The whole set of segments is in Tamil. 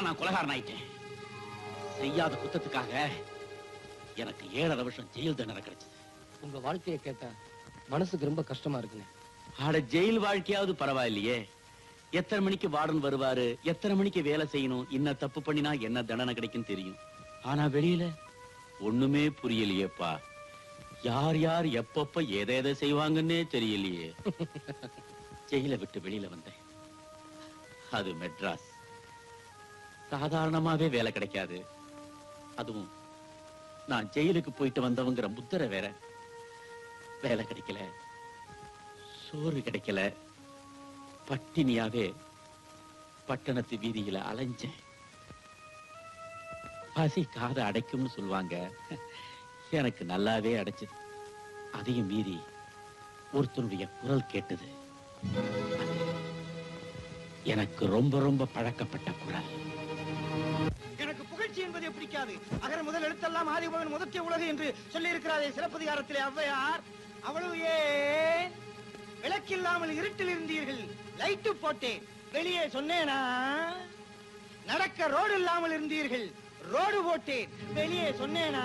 தான் நான் கொலைகாரன் ஆயிட்டேன். செய்யாத குத்தத்துக்காக எனக்கு 7.5 வருஷம் ஜெயில் தண்டனை கிடைச்சது. உங்க வாழ்க்கையை கேட்டா மனசுக்கு ரொம்ப கஷ்டமா இருக்குங்க. ஆட ஜெயில் வாழ்க்கையாவது பரவாயில்லையே. எத்தனை மணிக்கு வார்டன் வருவாரு, எத்தனை மணிக்கு வேலை செய்யணும், என்ன தப்பு பண்ணினா என்ன தண்டனை கிடைக்கும் தெரியும். ஆனா வெளியில ஒண்ணுமே புரியலையேப்பா. யார் யார் எப்பப்ப எதை செய்வாங்கன்னே தெரியலையே. ஜெயில விட்டு வெளியில வந்தேன். அது மெட்ராஸ். சாதாரணமாவே வேலை கிடைக்காது. அதுவும் நான் ஜெயிலுக்கு போயிட்டு வந்தவங்கிற முத்திரை வேற. வேலை கிடைக்கல, சோறு கிடைக்கல, பட்டினியாவே பட்டணத்து வீதியில அலைஞ்சேன். பசி காத அடைக்கும்னு சொல்லுவாங்க. எனக்கு நல்லாவே அடைச்சது. அதையும் மீறி ஒருத்தனுடைய குரல் கேட்டது. எனக்கு ரொம்ப ரொம்ப பழக்கப்பட்ட குரல். எனக்கு புகழ்ச்சி என்பது பிடிக்காது. அகர முதல் எழுத்தெல்லாம் ஆதிபகவன் முதற்கே உலகு என்று சொல்லி இருக்கிறாரே சிலப்பதிகாரத்திலே ஔவையார். அவ்வளவு ஏன் விளக்கில்லாமல் இருட்டில் இருந்தீர்கள், லைட்டு போட்டேன், வெளியே சொன்னேனா? நடக்க ரோடு இல்லாமல் இருந்தீர்கள், ரோடு போட்டேன், வெளியே சொன்னேனா?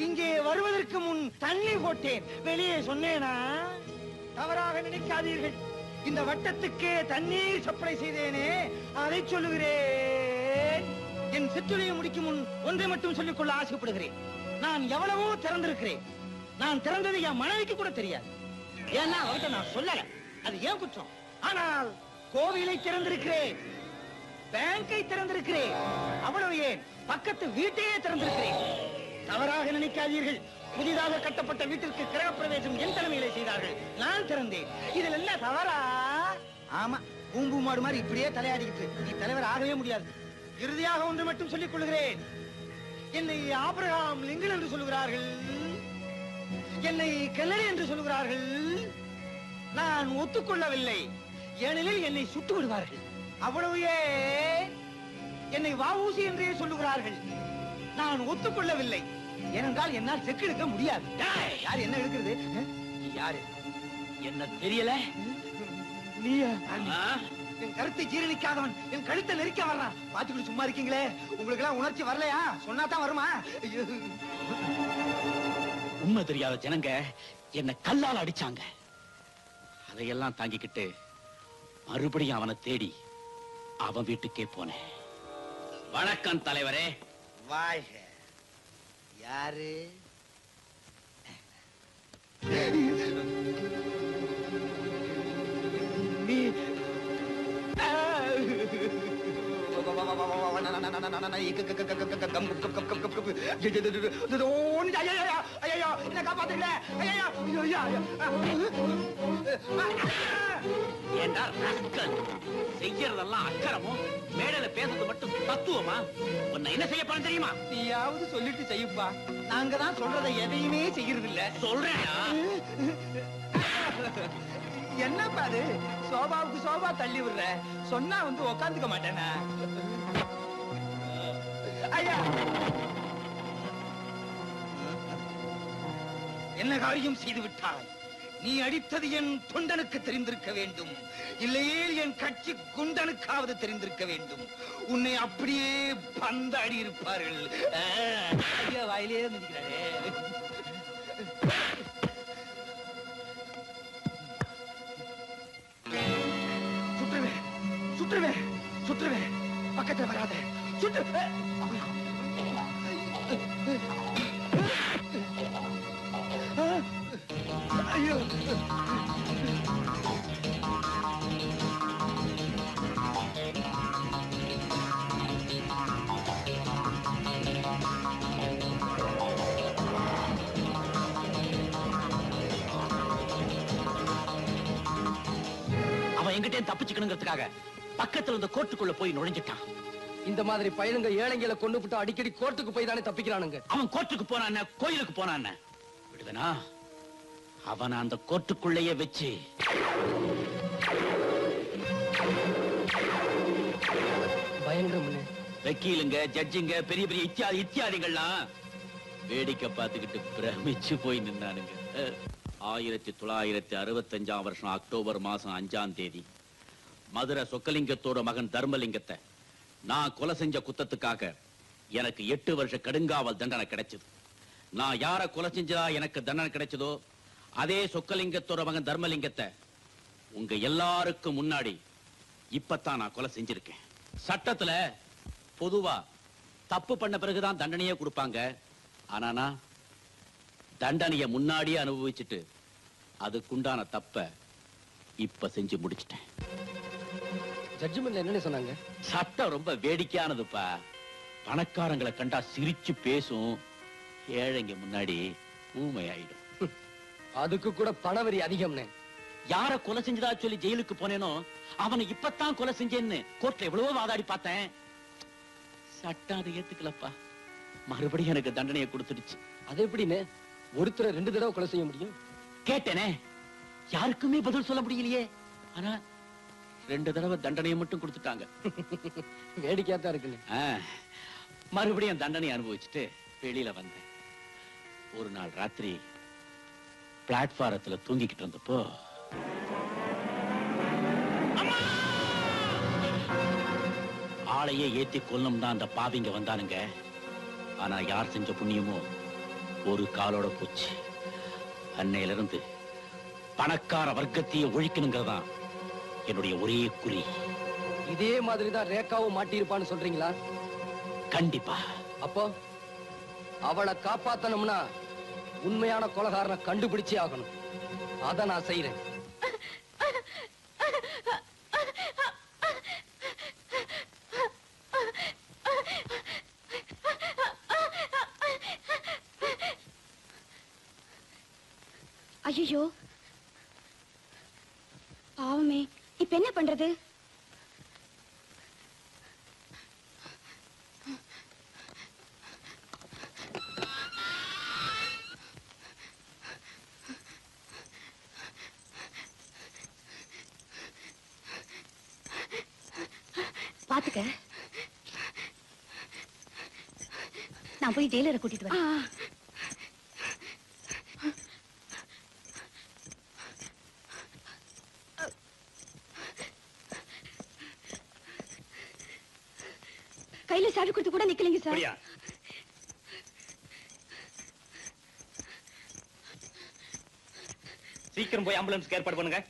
இங்கே வருவதற்கு முன் தண்ணி போட்டேன், வெளியே சொன்னேனா? தவறாக நினைக்காதீர்கள். இந்த வட்டத்துக்கே தண்ணீர் சப்ளை செய்தேனே, அதை சொல்லுகிறேன். என் சிற்றுரையை முடிக்கும் முன் ஒன்றை மட்டும் சொல்லிக் கொள்ள ஆசைப்படுகிறேன். நான் எவ்வளவோ திறந்திருக்கிறேன். நான் திறந்தது என் மனைவிக்கு கூட தெரியாது. ஏன்னா அவர்கிட்ட நான் சொல்லல, அது ஏன் குற்றம். ஆனால் கோவிலை திறந்திருக்கிறேன், பேங்கை திறந்திருக்கிறேன், அவ்வளவு ஏன் பக்கத்து வீட்டையே திறந்திருக்கிறேன். தவறாக நினைக்காதீர்கள். புதிதாக கட்டப்பட்ட வீட்டிற்கு கிரகப்பிரவேசம் என் தலைமையிலே செய்தார்கள், நான் திறந்தேன். இதில் என்ன தவறா? ஆமா, பூம்பு மாடு மாதிரி இப்படியே தலையாடிக்கிட்டு நீ தலைவர் ஆகவே முடியாது. இறுதியாக ஒன்று மட்டும் சொல்லிக் கொள்கிறேன். என்னை ஆபிரகாம் லிங்கன் என்று சொல்லுகிறார்கள், என்னை கென்னடி என்று சொல்லுகிறார்கள். நான் ஒத்துக்கொள்ளவில்லை. ஏனெனில் என்னை சுட்டு விடுவார்கள். அவ்வளவு என்னை வஉசி என்றே சொல்லுகிறார்கள். நான் ஒத்துக்கொள்ளவில்லை. ஏனென்றால் என்னால் செக்கு எடுக்க முடியாது. யார் என்ன எடுக்கிறது? யாரு என்ன தெரியல? நீயா? என் கருத்தை ஜீரணிக்காதவன் என் கழுத்தை நெரிக்க வர்றான். பாத்துக்கிட்டு சும்மா இருக்கீங்களே. உங்களுக்கு எல்லாம் உணர்ச்சி வரலையா? சொன்னா தான் வருமா? உண்மை தெரியாத ஜனங்க என்ன கல்லால் அடிச்சாங்க. அதையெல்லாம் தாங்கிக்கிட்டு மறுபடியும் அவனை தேடி அவன் வீட்டுக்கே போனேன். வணக்கம் தலைவரே. வாழ்க. யாரு? நீ செய்யறதெல்லாம் அக்கறமும், மேடையில பேசுறது மட்டும் தத்துவமா? உன்னை என்ன செய்ய போறேன் தெரியுமா? நீயாவது சொல்லிட்டு செய்யுப்பா. நாங்க தான் சொல்றதை எதையுமே செய்யறது இல்ல. சொல்றேனா? என்னப்பா அது? சோபாவுக்கு சோபா தள்ளி விடுற. சொன்னா வந்து உக்காந்துக்க மாட்டேனா? ஐயா, என்ன காரியம் செய்து விட்டாய்? நீ அடித்தது என் தொண்டனுக்கு தெரிந்திருக்க வேண்டும், இல்லையே என் கட்சி குண்டனுக்காவது தெரிந்திருக்க வேண்டும். உன்னை அப்படியே பந்தாடி இருப்பார்கள். ஐயா வாயிலே நிற்கிறாரே. சுற்றுவேன், சுற்றுவேன், சுற்றுவேன். பக்கத்துல வராத. சுற்று. ஐயோ, அவன் எங்கிட்டே தப்பிச்சுக்கணுங்கிறதுக்காக பக்கத்துல இருந்த கோர்ட்டுக்குள்ள போய் நுழைஞ்சிட்டான். இந்த மாதிரி பையனுங்க ஏழைங்களை கொண்டு விட்டு அடிக்கடி கோர்ட்டுக்கு போய் தானே தப்பிக்கிறானுங்க. அவன் கோர்ட்டுக்கு போனான், கோயிலுக்கு போனான். விடுவனா? அவன் அந்த கோர்ட்டுக்குள்ளேயே வச்சு பயங்கரம். வக்கீலுங்க, ஜட்ஜுங்க, பெரிய பெரிய இத்தியாதிகள்லாம் வேடிக்கை பார்த்துக்கிட்டு பிரமிச்சு போய் நின்னானுங்க. 1965 வருஷம் அக்டோபர் மாசம் 5ஆம் தேதி மதுரை சொக்கலிங்கத்தோட மகன் தர்மலிங்கத்தை நான் கொலை செஞ்ச குத்தத்துக்காக எனக்கு 8 வருஷ கடுங்காவல் தண்டனை கிடைச்சது. நான் யார கொலை செஞ்சதா எனக்கு தண்டனை கிடைச்சதோ அதே சொக்கலிங்கத்தோட மகன் தர்மலிங்கத்தை உங்க எல்லாருக்கும் முன்னாடி இப்பத்தான் நான் கொலை செஞ்சிருக்கேன். சட்டத்துல பொதுவா தப்பு பண்ண பிறகுதான் தண்டனையே கொடுப்பாங்க. ஆனா நான் தண்டனைய முன்னாடியே அனுபவிச்சுட்டு அதுக்குண்டான தப்ப இப்ப செஞ்சு முடிச்சிட்டேன். ஜட்ஜ்மெண்ட்ல என்ன சொன்னாங்க? சட்டம் ரொம்ப வேடிக்கையானதுப்பா. பணக்காரங்களை கண்டா சிரிச்சு பேசும், ஏழைங்க முன்னாடி ஊமையாயிடும். அதுக்கு கூட பணவரி அதிகம்னே. யார கொலை செஞ்சதா சொல்லி ஜெயிலுக்கு போனேனோ அவனை இப்பத்தான் கொலை செஞ்சேன்னு கோர்ட்ல எவ்வளவோ வாதாடி பார்த்தேன். சட்டம் அதை ஏத்துக்கலப்பா. மறுபடியும் எனக்கு தண்டனையை கொடுத்துடுச்சு. அது எப்படின்னு ஒருத்தரை 2 தடவை கொலை செய்ய முடியும்? கேட்டேனே, யாருக்குமே பதில் சொல்ல முடியலையே. ஆனா 2 தடவை தண்டனையை மட்டும் கொடுத்துட்டாங்க. வேடிக்கையா தான் இருக்குன்னு. மறுபடியும் தண்டனை அனுபவிச்சுட்டு வெளியில வந்தேன். ஒரு நாள் ராத்திரி பிளாட்பாரத்துல தூங்கிக்கிட்டு இருந்தப்போ ஆளையே ஏத்தி கொல்லும் தான் அந்த பாவிங்க வந்தானுங்க. ஆனா யார் செஞ்ச புண்ணியமோ ஒரு காலோட போச்சு. அன்னையில இருந்து பணக்கார வர்க்கத்தையே ஒழிக்கணுங்கிறதான் என்னுடைய ஒரே குறி. இதே மாதிரிதான் ரேகாவும் மாட்டியிருப்பான்னு சொல்றீங்களா? கண்டிப்பா. அப்போ அவளை காப்பாத்தணும்னா உண்மையான கொலைகாரனை கண்டுபிடிச்சே ஆகணும். அத நான் செய்யறேன். ஐயோ, பாவமே, இப்ப என்ன பண்றது? பாத்துக்க, நான் போய் ஜெயிலரை கூட்டிட்டு வரேன். கையில சாவி கொடுத்து கூட நிக்கலைங்க சார். சீக்கிரம் போய் ஆம்புலன்ஸ்க்கு ஏற்பாடு பண்ணுங்க.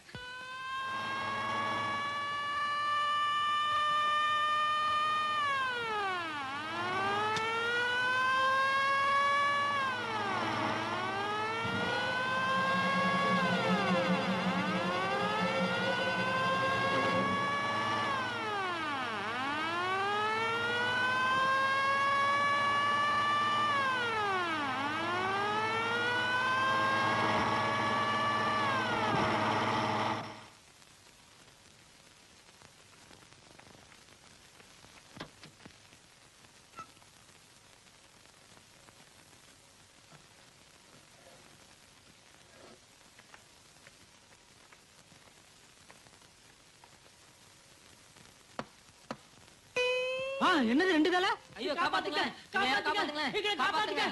என்னது 2 தலை? ஐயோ காப்பாத்துங்க, காப்பாத்துங்க, காப்பாத்துங்க.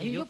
ஐயோ